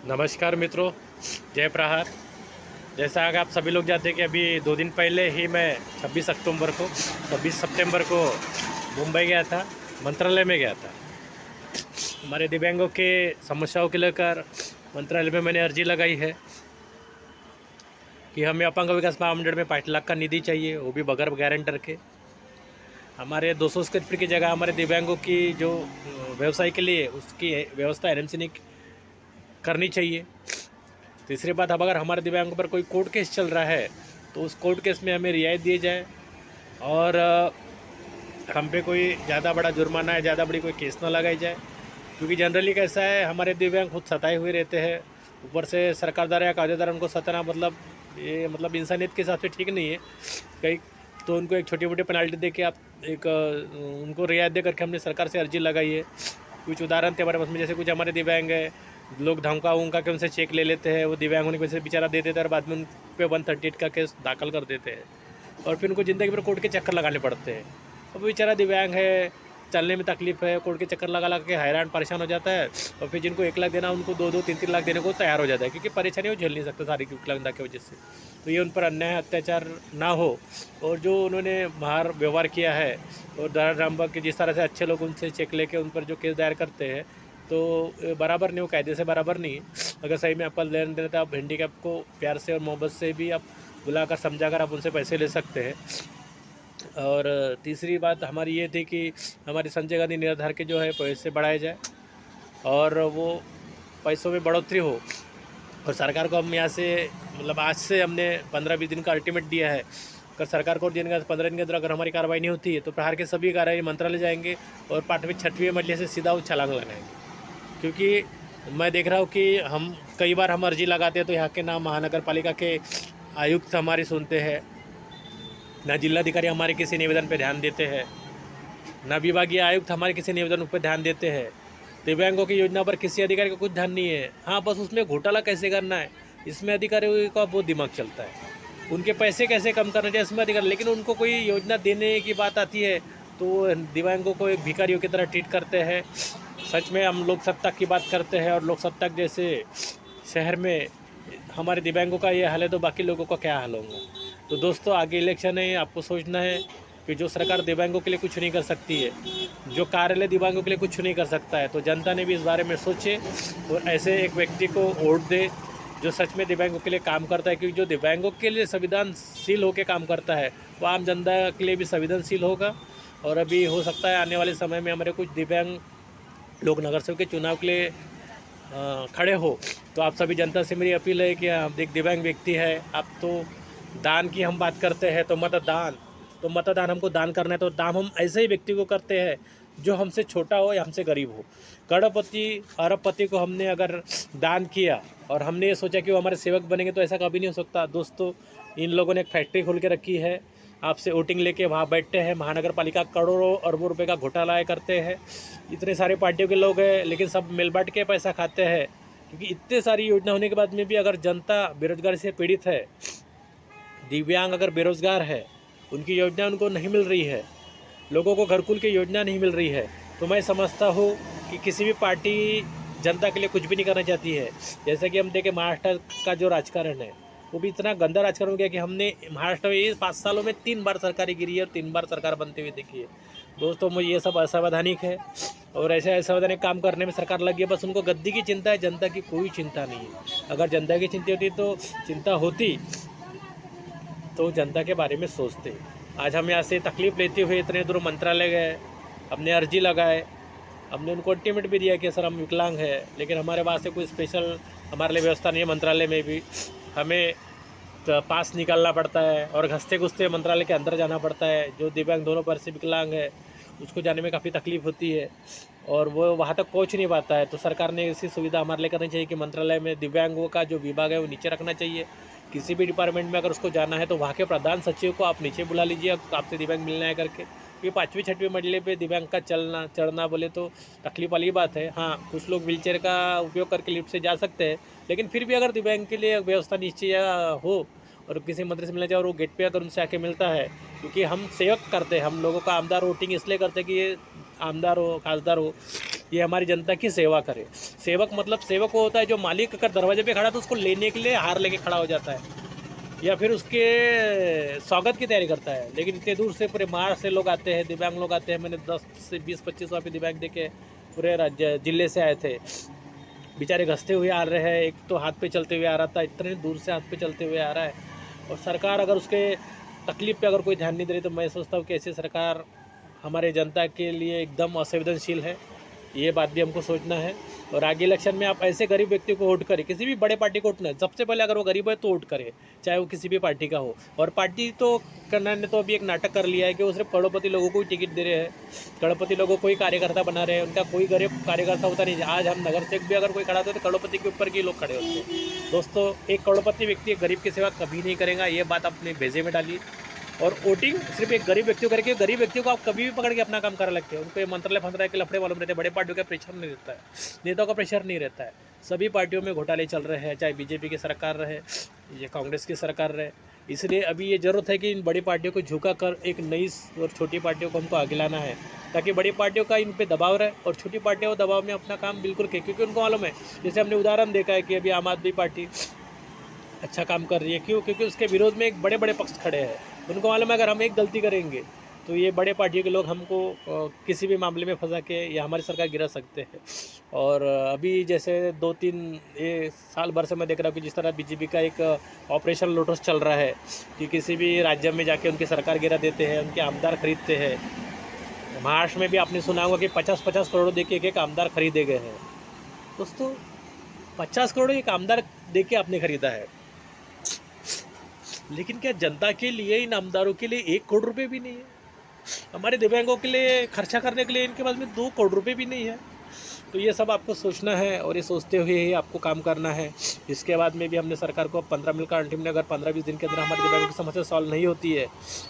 नमस्कार मित्रों, जय प्रहार। जैसा कि आप सभी लोग जानते हैं कि अभी 2 दिन पहले ही मैं 26 सितंबर को मुंबई गया था, मंत्रालय में गया था। हमारे दिव्यांगों के समस्याओं को लेकर मंत्रालय में मैंने अर्जी लगाई है कि हमें अपांग विकास महामंडल में 5 लाख का निधि चाहिए, वो भी बगैर गारंटर के। हमारे 200 स्क्वायर फीट की जगह हमारे दिव्यांगों की जो व्यवसाय के लिए उसकी व्यवस्था एनएमसी ने करनी चाहिए। तीसरी बात, अब अगर हमारे दिव्यांगों पर कोई कोर्ट केस चल रहा है तो उस कोर्ट केस में हमें रियायत दी जाए और हम पे कोई ज़्यादा बड़ा जुर्माना है, ज़्यादा बड़ी कोई केस ना लगाई जाए। क्योंकि जनरली कैसा है, हमारे दिव्यांग खुद सताए हुए रहते हैं, ऊपर से सरकार द्वारा या कायदे द्वारा उनको सताना मतलब इंसानियत के हिसाब से ठीक नहीं है। कई तो उनको एक छोटी मोटी पेनल्टी दे के आप उनको रियायत दे करके हमने सरकार से अर्जी लगाई है। कुछ उदाहरण थे हमारे पास में, जैसे कुछ हमारे दिव्यांग है, लोग धमका उनका के उनसे चेक ले लेते हैं, वो दिव्यांग होने की वजह से बेचारा दे देते हैं और बाद में उन पे 138 का केस दाखिल कर देते हैं और फिर उनको ज़िंदगी भर कोर्ट के चक्कर लगाने पड़ते हैं। अब बेचारा दिव्यांग है, चलने में तकलीफ है, कोर्ट के चक्कर लगा के हैरान परेशान हो जाता है और फिर जिनको 1 लाख देना उनको 2-2 3-3 लाख देने को तैयार हो जाता है, क्योंकि परेशानी वो झेल नहीं सकते सारी विकलांगता की वजह से। तो ये उन पर अन्याय अत्याचार ना हो, और जो उन्होंने बाहर व्यवहार किया है और दारा रामबाग के जिस तरह से अच्छे लोग उनसे चेक लेके उन पर जो केस दायर करते हैं, तो बराबर नहीं, वो कायदे से बराबर नहीं। अगर सही में आपका लेन देन, तो आप हैंडीकैप को प्यार से और मोहब्बत से भी आप बुलाकर समझाकर आप उनसे पैसे ले सकते हैं। और तीसरी बात हमारी ये थी कि हमारे संजय गांधी निराधार के जो है पैसे बढ़ाए जाए और वो पैसों में बढ़ोतरी हो। और सरकार को हम यहाँ से आज से हमने 15-20 दिन का अल्टीमेट दिया है। अगर सरकार को 15 दिन के अंदर अगर हमारी कार्रवाई नहीं होती है तो प्रहार के सभी कार्रवाई मंत्रालय जाएंगे और 6वीं मंजिल से सीधा वो छलांग लगाएंगे। क्योंकि मैं देख रहा हूँ कि कई बार हम अर्जी लगाते हैं तो यहाँ के ना महानगर पालिका के आयुक्त हमारी सुनते हैं, ना जिलाधिकारी हमारे किसी निवेदन पर ध्यान देते हैं, ना विभागीय आयुक्त हमारे किसी निवेदन पर ध्यान देते हैं। दिव्यांगों की योजना पर किसी अधिकारी का कुछ ध्यान नहीं है। हाँ, बस उसमें घोटाला कैसे करना है इसमें अधिकारियों का बहुत दिमाग चलता है, उनके पैसे कैसे कम करना चाहिए इसमें अधिकारी। लेकिन उनको कोई योजना देने की बात आती है तो दिव्यांगों को एक भिखारियों की तरह ट्रीट करते हैं। सच में हम लोक सत्ता की बात करते हैं और लोक सत्ता जैसे शहर में हमारे दिव्यांगों का ये हाल है तो बाकी लोगों का क्या हाल होगा। तो दोस्तों, आगे इलेक्शन है, आपको सोचना है कि जो सरकार दिव्यांगों के लिए कुछ नहीं कर सकती है, जो कार्यालय दिव्यांगों के लिए कुछ नहीं कर सकता है, तो जनता ने भी इस बारे में सोचे और ऐसे एक व्यक्ति को वोट दे जो सच में दिव्यांगों के लिए काम करता है। क्योंकि जो दिव्यांगों के लिए संविधानशील होकर काम करता है वो आम जनता के लिए भी संवेदनशील होगा। और अभी हो सकता है आने वाले समय में हमारे कुछ दिव्यांग लोग नगर सेवक के चुनाव के लिए खड़े हो। तो आप सभी जनता से मेरी अपील है कि आप एक दिव्यांग व्यक्ति है, आप तो दान की हम बात करते हैं तो मतदान हमको दान करना है, तो दान हम ऐसे ही व्यक्ति को करते हैं जो हमसे छोटा हो या हमसे गरीब हो। करोड़पति अरबपति को हमने अगर दान किया और हमने ये सोचा कि वो हमारे सेवक बनेंगे, तो ऐसा कभी नहीं हो सकता। दोस्तों, इन लोगों ने एक फैक्ट्री खोल के रखी है, आपसे वोटिंग लेके वहाँ बैठते हैं, महानगर पालिका करोड़ों अरबों रुपए का घोटाला करते हैं। इतने सारे पार्टियों के लोग हैं लेकिन सब मिल बांट के पैसा खाते हैं। क्योंकि इतने सारी योजना होने के बाद में भी अगर जनता बेरोजगारी से पीड़ित है, दिव्यांग अगर बेरोजगार है, उनकी योजना उनको नहीं मिल रही है, लोगों को घरकुल की योजना नहीं मिल रही है, तो मैं समझता हूँ कि किसी भी पार्टी जनता के लिए कुछ भी नहीं करना चाहती है। जैसा कि हम देखें महाराष्ट्र का जो राजकारण है वो भी इतना गंदा राजकारण हो गया कि हमने महाराष्ट्र में इस 5 सालों में 3 बार सरकारें गिरी है और 3 बार सरकार बनते हुए देखी है। दोस्तों, मुझे ये सब असंवैधानिक है और ऐसे असंवैधानिक काम करने में सरकार लगी है। बस उनको गद्दी की चिंता है, जनता की कोई चिंता नहीं है। अगर जनता की चिंता होती तो जनता के बारे में सोचते। आज हम यहाँ से तकलीफ़ लेते हुए इतने दूर मंत्रालय गए, हमने अर्जी लगाए, हमने उनको अल्टीमेट भी दिया कि सर हम विकलांग हैं, लेकिन हमारे पास से कोई स्पेशल हमारे लिए व्यवस्था नहीं है। मंत्रालय में भी हमें पास निकालना पड़ता है और घसते घुसते मंत्रालय के अंदर जाना पड़ता है। जो दिव्यांग दोनों पर से विकलांग है उसको जाने में काफ़ी तकलीफ़ होती है और वो वहाँ तक पहुँच नहीं पाता है। तो सरकार ने ऐसी सुविधा हमारे लिए करनी चाहिए कि मंत्रालय में दिव्यांगों का जो विभाग है वो नीचे रखना चाहिए। किसी भी डिपार्टमेंट में अगर उसको जाना है तो वहाँ के प्रधान सचिव को आप नीचे बुला लीजिए, आपसे दिव्यांग मिलना है करके। ये 5वीं-6वीं मंजिले पे दिव्यांग का चढ़ना बोले तो तकलीफ वाली बात है। हाँ, कुछ लोग व्हीलचेयर का उपयोग करके लिफ्ट से जा सकते हैं, लेकिन फिर भी अगर दिव्यांग के लिए व्यवस्था निश्चय हो और किसी मंत्री से मिलना चाहिए और वो गेट पे अगर उनसे आके मिलता है, क्योंकि हम सेवक करते हैं, हम लोगों का आमदार वोटिंग इसलिए करते हैं कि ये आमदार हो, खासदार हो, ये हमारी जनता की सेवा करे। सेवक मतलब सेवक वो होता है जो मालिक अगर दरवाजे पे खड़ा तो उसको लेने के लिए हार लेके खड़ा हो जाता है या फिर उसके स्वागत की तैयारी करता है। लेकिन इतने दूर से पूरे महाराष्ट्र से लोग आते हैं, दिव्यांग लोग आते हैं। मैंने 10 से 20-25 वहाँ पे दिव्यांग देखे, पूरे राज्य जिले से आए थे। बेचारे घसते हुए आ रहे हैं, एक तो हाथ पे चलते हुए आ रहा था, इतने दूर से हाथ पे चलते हुए आ रहा है। और सरकार अगर उसके तकलीफ पे अगर कोई ध्यान नहीं दे रही तो मैं सोचता हूँ कि ऐसी सरकार हमारे जनता के लिए एकदम असंवेदनशील है। ये बात भी हमको सोचना है। और आगे इलेक्शन में आप ऐसे गरीब व्यक्ति को वोट करें, किसी भी बड़े पार्टी को वोट न, सबसे पहले अगर वो गरीब है तो वोट करे, चाहे वो किसी भी पार्टी का हो। और पार्टी तो करना ने तो अभी एक नाटक कर लिया है कि वो सिर्फ करोड़पति लोगों को ही टिकट दे रहे हैं, करोड़पति लोगों को ही कार्यकर्ता बना रहे हैं। उनका कोई गरीब कार्यकर्ता होता नहीं है। आज हम नगर सेवक भी अगर कोई खड़ा होता है तो करोड़पति के ऊपर के लोग खड़े होते हैं। दोस्तों, एक करोड़पति व्यक्ति एक गरीब की सेवा कभी नहीं करेगा, ये बात अपने भेजे में डालिए। और वोटिंग सिर्फ एक गरीब व्यक्ति को करके, गरीब व्यक्तियों को आप कभी भी पकड़ के अपना काम करा लगते हैं। उनको ये मंत्रालय फंत्रालय के लफड़े मालूम रहते हैं, बड़े पार्टियों का प्रेशर नहीं रहता है, नेताओं का प्रेशर नहीं रहता है। सभी पार्टियों में घोटाले चल रहे हैं, चाहे बीजेपी की सरकार रहे या कांग्रेस की सरकार रहे। इसलिए अभी ये ज़रूरत है कि इन बड़ी पार्टियों को झुका कर एक नई और छोटी पार्टियों को हमको आगे लाना है, ताकि बड़ी पार्टियों का इन पे दबाव रहे और छोटी पार्टियों को दबाव में अपना काम बिल्कुल के, क्योंकि उनको मालूम है। जैसे हमने उदाहरण देखा है कि अभी आम आदमी पार्टी अच्छा काम कर रही है, क्यों? क्योंकि उसके विरोध में एक बड़े बड़े पक्ष खड़े हैं। उनको मालूम है अगर हम एक गलती करेंगे तो ये बड़े पार्टियों के लोग हमको किसी भी मामले में फंसा के या हमारी सरकार गिरा सकते हैं। और अभी जैसे 2-3 ये साल भर से मैं देख रहा हूँ कि जिस तरह बीजेपी का एक ऑपरेशन लोटस चल रहा है कि किसी भी राज्य में जाके उनकी सरकार गिरा देते हैं, उनके आमदार खरीदते हैं। महाराष्ट्र में भी आपने सुना होगा कि 50-50 करोड़ दे के एक आमदार खरीदे गए हैं। दोस्तों, 50 करोड़ एक आमदार दे के आपने खरीदा है, लेकिन क्या जनता के लिए, इन आमदारों के लिए 1 करोड़ रुपए भी नहीं है? हमारे दिव्यांगों के लिए खर्चा करने के लिए इनके पास में 2 करोड़ रुपए भी नहीं है। तो ये सब आपको सोचना है और ये सोचते हुए ही आपको काम करना है। इसके बाद में भी हमने सरकार को 15 मिनट का अंतिम, अगर 15-20 दिन के अंदर हमारे दिव्यांगों की समस्या सॉल्व नहीं होती है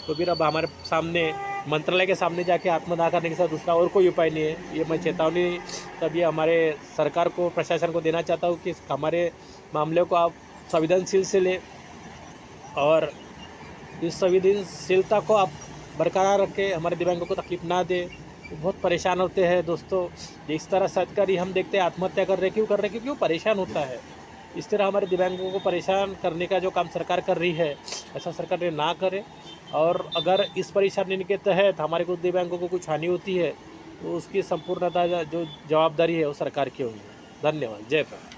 तो फिर अब हमारे सामने मंत्रालय के सामने जाके आत्मदाह करने के साथ दूसरा और कोई उपाय नहीं है। ये मैं चेतावनी तब ये हमारे सरकार को, प्रशासन को देना चाहता हूँ कि हमारे मामले को आप संवेदनशील से लें और इस संवेदनशीलता को आप बरकरार रखें, हमारे दिव्यांगों को तकलीफ ना दे। बहुत परेशान होते हैं दोस्तों। जिस तरह सरकारी हम देखते हैं आत्महत्या कर रहे, क्यों कर रहे? क्योंकि वो परेशान होता है। इस तरह हमारे दिव्यांगों को परेशान करने का जो काम सरकार कर रही है, ऐसा सरकार ने ना करे। और अगर इस परेशानी के तहत हमारे कुछ दिव्यांगों को कुछ हानि होती है तो उसकी संपूर्णतः जो जवाबदारी है वो सरकार की होगी। धन्यवाद। जय भारत।